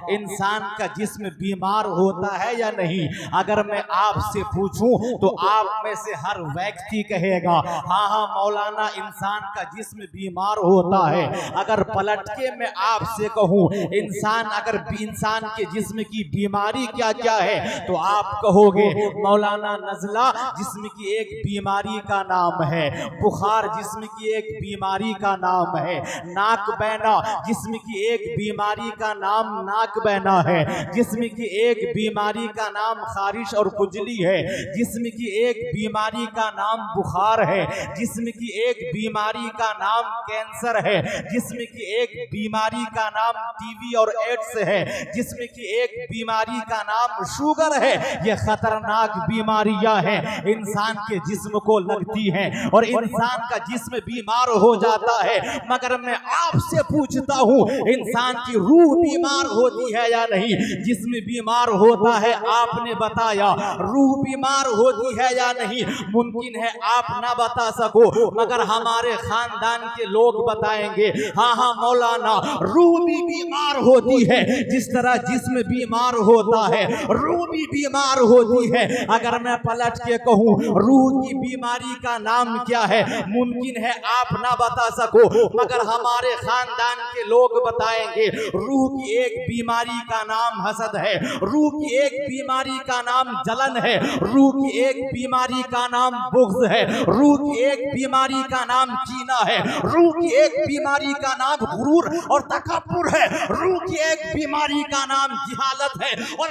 انسان کا جسم بیمار ہوتا ہے یا نہیں؟ اگر میں آپ سے پوچھوں تو آپ میں سے ہر ویکتی کہے گا ہاں ہاں مولانا انسان کا جسم بیمار ہوتا ہے۔ اگر پلٹ کے میں آپ سے کہوں انسان کے جسم کی بیماری کیا کیا ہے تو آپ کہو گے مولانا نزلہ جسم کی ایک بیماری کا نام ہے، بخار جسم کی ایک بیماری کا نام ہے، ناک بینا جسم کی ایک بیماری کا نام ناک بینا ہے، جسم کی ایک بیماری کا نام خارش اور خجلی ہے، جسم کی ایک بیماری کا نام بخار ہے، جسم کی ایک بیماری کا نام کینسر ہے، جسم کی ایک بیماری کا نام ٹی وی اور ایڈز ہے، جسم کی ایک بیماری کا نام شوگر ہے۔ یہ خطرناک بیماریاں ہیں، انسان کے جسم کو لگتی ہیں اور انسان کا جسم بیمار ہو جاتا ہے۔ مگر میں آپ سے پوچھتا ہوں انسان کی روح بیمار ہوتی ہے یا نہیں؟ جسم بیمار ہوتا ہے آپ نے بتایا، روح بیمار ہوتی ہے یا نہیں؟ ممکن ہے آپ نہ بتا سکو مگر ہمارے خاندان کے لوگ بتائیں گے ہاں ہاں مولانا روح بھی بیمار ہوتی ہے، جس طرح جسم بیمار ہوتا ہے روح بھی بیمار ہوتی ہے۔ اگر میں پلٹ کے کہوں روح کی بیماری کا نام کیا ہے، ممکن ہے آپ نہ بتا سکو مگر ہمارے خاندان کے لوگ بتائیں گے روح کی ایک بیماری کا نام حسد ہے، روح کی ایک بیماری کا نام جلن ہے، روح کی ایک بیماری کا نام بغض ہے، روح کی ایک بیماری کا نام کینہ ہے، روح کی ایک بیماری کا نام غرور اور تکبر ہے، روح کی ایک بیماری کا نام جہالت ہے اور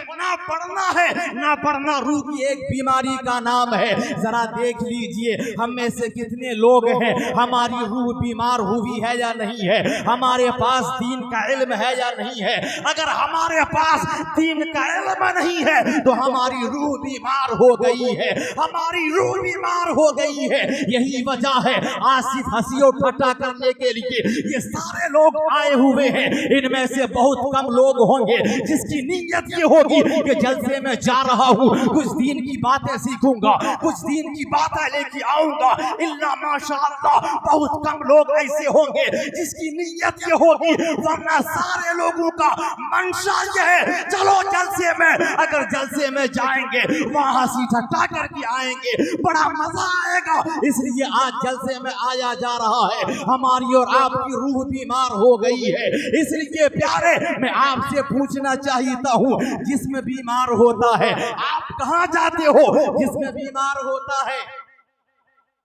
نہ پڑھنا روح کی ایک بیماری کا نام ہے۔ ذرا دیکھ لیجئے ہم میں سے کتنے لوگ ہیں ہماری روح بیمار ہوئی ہے یا نہیں ہے؟ ہمارے پاس دین کا علم ہے یا نہیں ہے؟ اگر ہمارے پاس دین کا علم نہیں ہے تو ہماری روح بیمار ہو گئی ہے، ہماری روح بیمار ہو گئی ہے۔ یہی وجہ ہے آج صرف ہنسی اور ٹھٹا کرنے کے لیے یہ سارے لوگ آئے ہوئے ہیں۔ ان میں سے بہت کم لوگ ہوں گے جس کی نیت یہ ہوگی کہ جلسے میں جا رہا ہوں کچھ دین کی باتیں سیکھوں گا، کچھ دین کی باتیں لے کے آؤں گا۔ اللہ ماشاءاللہ بہت کم لوگ ایسے ہوں گے جس کی نیت یہ ہوگی، ورنہ سارے لوگوں کا منشا یہ ہے چلو جلسے میں، اگر جلسے میں جائیں گے وہاں ہنسی ٹھٹا کر کے آئیں گے بڑا مزہ آئے گا، اس لیے آج جلسے میں آیا جا رہا ہے۔ ہماری اور آپ کی روح بیمار ہو گئی ہے، اس لیے پیارے میں آپ سے پوچھنا چاہتا ہوں جسم بیمار ہوتا ہے آپ کہاں جاتے ہو؟ جسم بیمار ہوتا ہے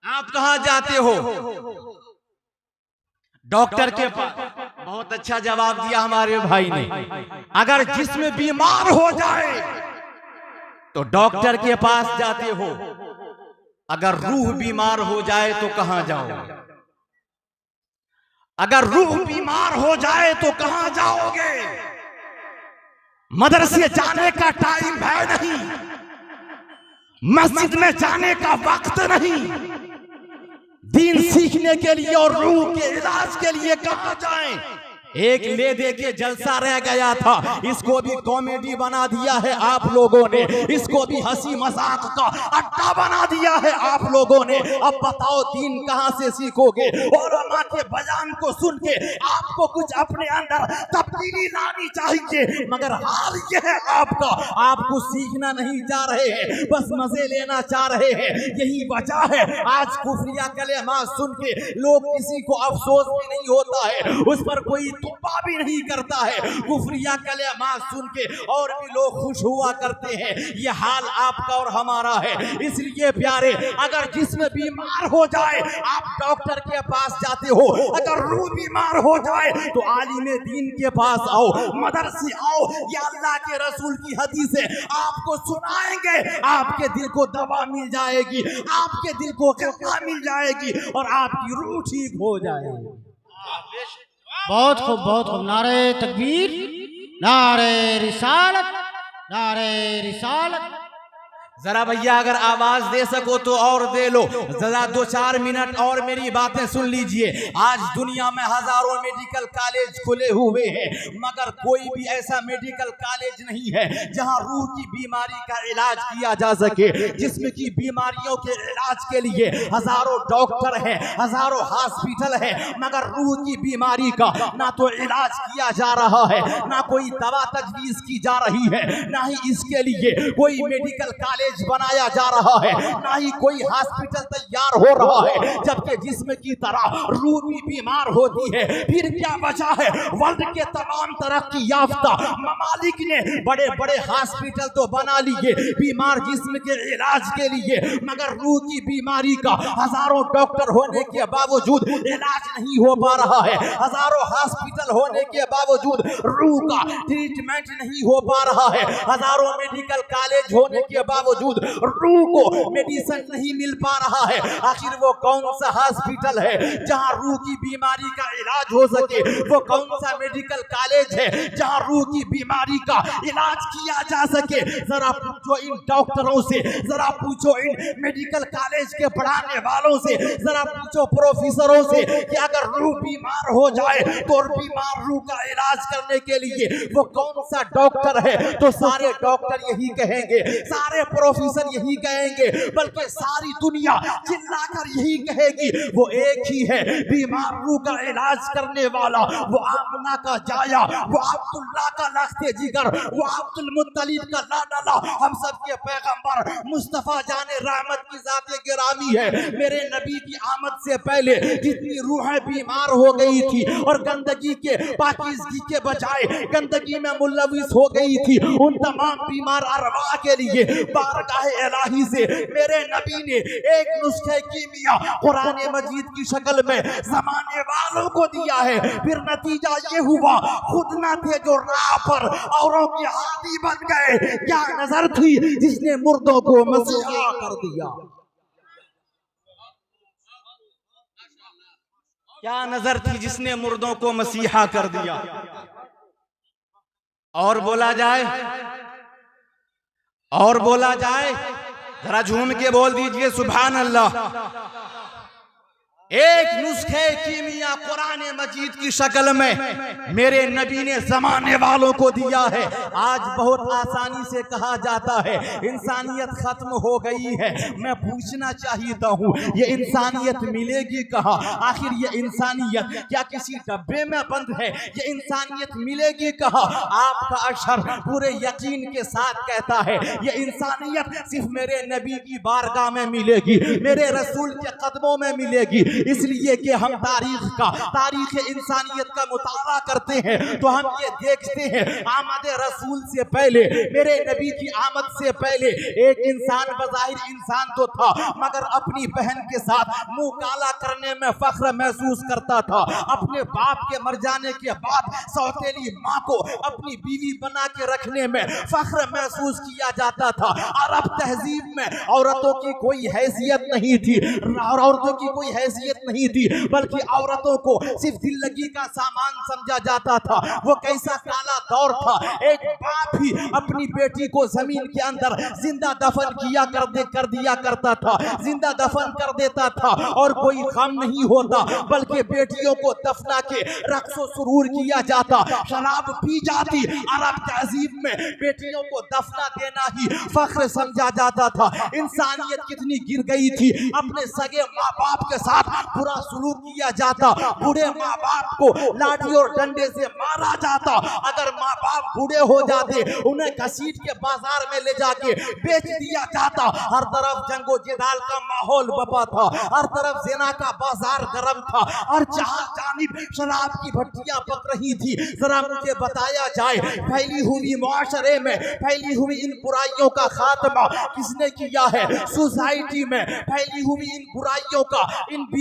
آپ کہاں جاتے ہو؟ ڈاکٹر کے پاس۔ بہت اچھا جواب دیا ہمارے بھائی نے۔ اگر جسم بیمار ہو جائے تو ڈاکٹر کے پاس جاتے ہو، اگر روح بیمار ہو جائے تو کہاں جاؤ؟ اگر روح بیمار ہو جائے تو کہاں جاؤ گے؟ مدرسے جانے کا ٹائم ہے نہیں، مسجد میں جانے کا وقت نہیں، دین سیکھنے کے لیے اور روح کے علاج کے لیے کہاں جائیں؟ ایک لے دے کے جلسہ رہ گیا تھا، اس کو بھی کامیڈی بنا دیا ہے آپ لوگوں نے، اس کو بھی ہنسی مذاق کا اڈا بنا دیا ہے آپ لوگوں نے۔ اب بتاؤ دین کہاں سے سیکھو گے؟ علماء کے بیان کو سن کے آپ کو کچھ اپنے اندر تبدیلی لانی چاہیے، مگر حال یہ ہے آپ کا، آپ کو سیکھنا نہیں چاہ رہے ہیں، بس مزے لینا چاہ رہے ہیں۔ یہی وجہ ہے آج کفریہ کلمات سن کے لوگ کسی کو افسوس بھی نہیں ہوتا ہے، اس پر کوئی توبہ بھی نہیں کرتا ہے، کفریہ کلمات سن کے اور بھی لوگ خوش ہوا کرتے ہیں۔ یہ حال آپ کا اور ہمارا ہے، اس لیے پیارے اگر جسم بیمار ہو جائے آپ ڈاکٹر کے پاس جاتے ہو، اگر روح بیمار ہو جائے تو عالم دین کے پاس آؤ، مدرسے آؤ، یا اللہ کے رسول کی حدیثیں آپ کو سنائیں گے، آپ کے دل کو دوا مل جائے گی، آپ کے دل کو غذا مل جائے گی اور آپ کی روح ٹھیک ہو جائے گی۔ بہت خوب بہت خوب، نعرہ تکبیر، نعرہ رسالت، نعرہ رسالت۔ ذرا بھیا اگر آواز دے سکو تو اور دے لو، ذرا 2-4 منٹ اور میری باتیں سن لیجئے۔ آج دنیا میں ہزاروں میڈیکل کالج کھلے ہوئے ہیں، مگر کوئی بھی ایسا میڈیکل کالج نہیں ہے جہاں روح کی بیماری کا علاج کیا جا سکے۔ جسم کی بیماریوں کے علاج کے لیے ہزاروں ڈاکٹر ہیں، ہزاروں ہاسپیٹل ہیں، مگر روح کی بیماری کا نہ تو علاج کیا جا رہا ہے، نہ کوئی دوا تجویز کی جا رہی ہے، نہ ہی اس کے لیے کوئی میڈیکل کالج بنایا جا رہا ہے، نہ ہی کوئی ہاسپٹل تیار ہو رہا ہے۔ جبکہ جسم کی طرح روح بھی بیمار ہوتی ہے، پھر کیا وجہ ہے؟ ورلڈ کے تمام ترقی یافتہ ممالک نے بڑے بڑے ہاسپٹل تو بنا لیے بیمار جسم کے علاج کے لیے، مگر روح کی بیماری کا ہزاروں ڈاکٹر ہونے کے باوجود علاج نہیں ہو پا رہا ہے، ہزاروں ہاسپٹل ہونے کے باوجود روح کا ٹریٹمنٹ نہیں ہو پا رہا ہے، ہزاروں میڈیکل کالج ہونے کے باوجود روح کو میڈیسن نہیں مل پا رہا ہے۔ آخر وہ کون سا ہاسپٹل ہے جہاں روح کی بیماری کا علاج ہو سکے؟ وہ کون سا میڈیکل کالج ہے جہاں روح کی بیماری کا علاج کیا جا سکے؟ ذرا پوچھو ان ڈاکٹروں سے، ذرا پوچھو ان میڈیکل کالج کے پڑھانے والوں سے، ذرا پوچھو پروفیسروں سے کہ اگر روح بیمار ہو جائے تو بیمار روح کا علاج کرنے کے لیے وہ کون سا ڈاکٹر ہے؟ تو سارے ڈاکٹر یہی کہیں گے، سارے پروفیسر یہی کہیں گے، بلکہ ساری دنیا چلا کر یہی کہے گی وہ ایک ہی ہے بیمار روح کا علاج کرنے والا، وہ آمنہ کا جایا، وہ عبداللہ کا لخت جگر، وہ عبد المطلب کا لاڈلا، ہم سب کے پیغمبر مصطفیٰ جان رحمت کی ذات گرامی ہے۔ میرے نبی کی آمد سے پہلے جتنی روحیں بیمار ہو گئی تھی اور گندگی کے پاکیزگی کے بجائے گندگی میں ملوث ہو گئی تھی، ان تمام بیمار ارواح کے لیے بارگاہ الہی سے میرے نبی نے ایک نسخہ کیمیا قرآن مجید کی شکل میں زمانے والوں کو دیا ہے۔ پھر نتیجہ یہ ہوا خود نہ تھے جو راہ پر اوروں کی ہادی بن گئے۔ کیا نظر تھی جس نے مردوں کو مسیحا کر دیا؟ کیا نظر تھی جس نے مردوں کو مسیحا کر دیا؟ اور بولا جائے، اور بولا جائے، ذرا جھوم کے بول دیجئے سبحان اللہ۔ ایک نسخے کیمیا قرآن مجید کی شکل میں میرے نبی نے زمانے والوں کو دیا ہے۔ آج بہت آسانی سے کہا جاتا ہے انسانیت ختم ہو گئی ہے۔ میں پوچھنا چاہیتا ہوں یہ انسانیت ملے گی کہاں؟ آخر یہ انسانیت کیا کسی ڈبے میں بند ہے؟ یہ انسانیت ملے گی کہاں؟ آپ کا اشر پورے یقین کے ساتھ کہتا ہے یہ انسانیت صرف میرے نبی کی بارگاہ میں ملے گی، میرے رسول کے قدموں میں ملے گی۔ اس لیے کہ ہم تاریخ انسانیت کا مطالعہ کرتے ہیں تو ہم یہ دیکھتے ہیں آمد رسول سے پہلے، میرے نبی کی آمد سے پہلے ایک انسان بظاہر انسان تو تھا مگر اپنی بہن کے ساتھ منہ کالا کرنے میں فخر محسوس کرتا تھا۔ اپنے باپ کے مر جانے کے بعد سوتیلی ماں کو اپنی بیوی بنا کے رکھنے میں فخر محسوس کیا جاتا تھا۔ عرب تہذیب میں عورتوں کی کوئی حیثیت نہیں تھی، عورتوں کی کوئی حیثیت نہیں تھی، بلکہ عورتوں کو صرف دل لگی کا سامان سمجھا جاتا تھا۔ وہ کیسا کالا دور تھا، ایک باپ ہی اپنی بیٹی کو زمین کے اندر زندہ دفن کر دیا کرتا تھا، زندہ دفن کر دیتا تھا اور کوئی غم نہیں ہوتا، بلکہ بیٹیوں کو دفنا کے رقص و سرور کیا جاتا، شراب پی جاتی۔ عرب تہذیب میں بیٹیوں کو دفنا دینا ہی فخر سمجھا جاتا تھا۔ انسانیت کتنی گر گئی تھی، اپنے سگے ماں باپ کے ساتھ برا سلوک کیا جاتا، بوڑھے ماں باپ کو لاٹھی اور ڈنڈے سے مارا جاتا، اگر ماں باپ بوڑھے ہو جاتے انہیں گھسیٹ کے بازار میں لے جا کے بیچ دیا جاتا۔ ہر طرف جنگ و جدال کا ماحول بپا تھا، ہر طرف زنا کا بازار گرم تھا، ہر جانب شراب کی بھٹیاں پک رہی تھی۔ ذرا مجھے بتایا جائے پھیلی ہوئی معاشرے میں پھیلی ہوئی ان برائیوں کا خاتمہ کس نے کیا ہے؟ سوسائٹی میں پھیلی ہوئی ان برائیوں کا، ان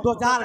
2-4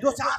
2-4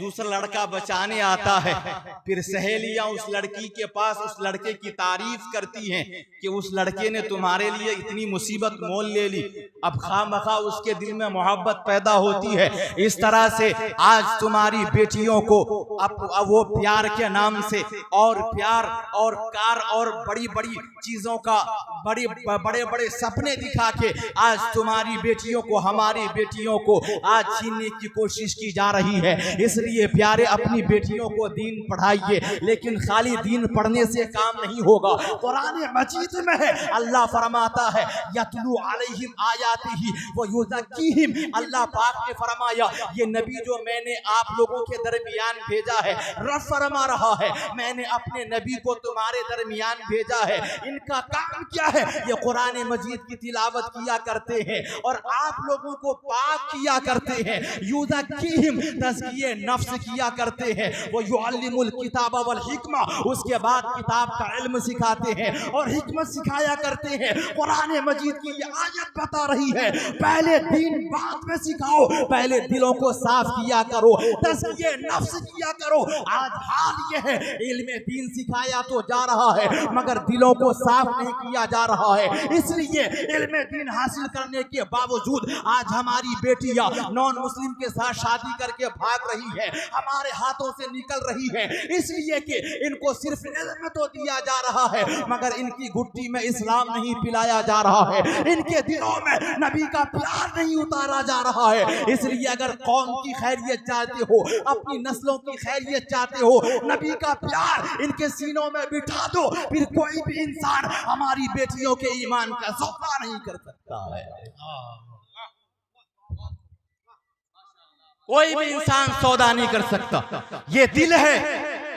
دوسرا لڑکا بچانے آتا ہے، پھر سہیلیاں اس لڑکی کے پاس اس لڑکے کی تعریف کرتی ہیں کہ اس لڑکے نے تمہارے لیے اتنی مصیبت مول لے لی، اب خواہ اس کے دل میں محبت پیدا ہوتی ہے۔ اس طرح سے آج تمہاری بیٹیوں کو وہ پیار کے نام سے اور پیار اور کار اور بڑی بڑی چیزوں کا بڑے بڑے سپنے دکھا کے آج تمہاری بیٹیوں کو، ہماری بیٹیوں کو آج چھیننے کی کوشش کی جا رہی ہے۔ اس لیے پیارے اپنی بیٹیوں کو دین پڑھائیے، لیکن خالی دین پڑھنے سے کام نہیں ہوگا۔ قرآن مجید میں ہے، اللہ فرماتا ہے یتلو علیہم آیاتہ ویزکیہم، اللہ پاک نے فرمایا یہ نبی جو میں نے آپ لوگوں کے درمیان بھیجا ہے، رب فرما رہا ہے میں نے اپنے نبی کو تمہارے درمیان بھیجا ہے، ان کا کام کیا ہے؟ یہ قرآن مجید کی تلاوت کیا کرتے ہیں اور آپ لوگوں کو پاک کیا کرتے ہیں، یزکیہم تزکیہ نفس کیا کرتے ہیں، وہ یعلم الکتاب والحکمہ، اس کے بعد کتاب کا علم سکھاتے ہیں اور حکمت سکھایا کرتے ہیں۔ قرآن مجید کی یہ آیت بتا رہی ہے پہلے دین بعد میں سکھاؤ، پہلے دلوں کو صاف کیا کرو، تزکیہ نفس کیا کرو۔ آج حال یہ ہے علم دین سکھایا تو جا رہا ہے مگر دلوں کو صاف نہیں کیا جا رہا ہے، اس لیے علم دین حاصل کرنے کے باوجود آج ہماری بیٹیاں نان مسلم کے ساتھ شادی کر کے بھاگ رہی ہے، ہمارے ہاتھوں سے نکل رہی ہے، اس لیے کہ ان کو صرف علم تو دیا جا رہا ہے مگر ان کی گھٹی میں اسلام نہیں پلایا جا رہا ہے، ان کے دلوں میں نبی کا پیار نہیں اتارا جا رہا ہے۔ اس لیے اگر قوم کی خیریت چاہتے ہو، اپنی نسلوں کی خیریت چاہتے ہو، نبی کا پیار ان کے سینوں میں بٹھا دو، پھر کوئی بھی انسان ہماری بیٹیوں کے ایمان کا سودا نہیں کر سکتا ہے، کوئی بھی انسان سودا نہیں کر سکتا۔ یہ دل ہے،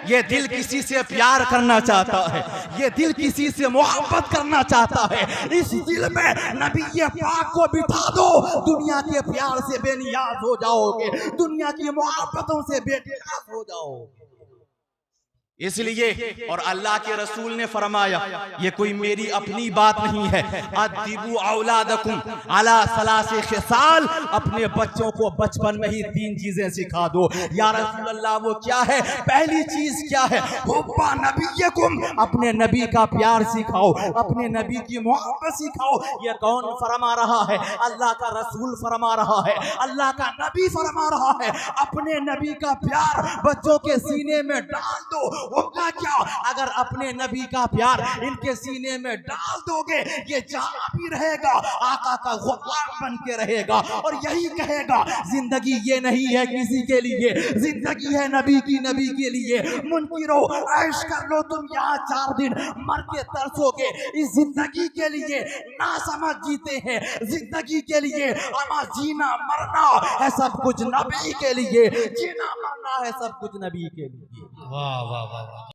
یہ دل کسی سے پیار کرنا چاہتا ہے، یہ دل کسی سے محبت کرنا چاہتا ہے، اس دل میں نبی پاک کو بٹھا دو، دنیا کے پیار سے بے نیاز ہو جاؤ گے، دنیا کی محبتوں سے بے نیاز ہو جاؤ گے۔ اس لیے اور اللہ کے رسول نے فرمایا یہ کوئی میری اپنی بات نہیں ہے، ادبوا اولادکم علی ثلاث خصال، اپنے بچوں کو بچپن میں ہی 3 چیزیں سکھا دو۔ یا رسول اللہ وہ کیا ہے؟ پہلی چیز کیا ہے؟ حب نبیکم، اپنے نبی کا پیار سکھاؤ، اپنے نبی کی محبت سکھاؤ۔ یہ کون فرما رہا ہے؟ اللہ کا رسول فرما رہا ہے، اللہ کا نبی فرما رہا ہے، اپنے نبی کا پیار بچوں کے سینے میں ڈال دو۔ ہوگا کیا اگر اپنے نبی کا پیار ان کے سینے میں ڈال دو گے؟ یہ جہاں بھی رہے گا آقا کا غلام بن کے رہے گا اور یہی کہے گا زندگی یہ نہیں ہے کسی کے لیے، زندگی ہے نبی کی، نبی کے لیے۔ منکرو عیش کر لو تم یہاں 4 دن، مر کے ترسو گے۔ اس زندگی کے لیے نہ سمجھ جیتے ہیں، زندگی کے لیے اما جینا مرنا ہے سب کچھ نبی کے لیے، جینا مرنا ہے سب کچھ نبی کے لیے۔ واہ واہ واہ واہ۔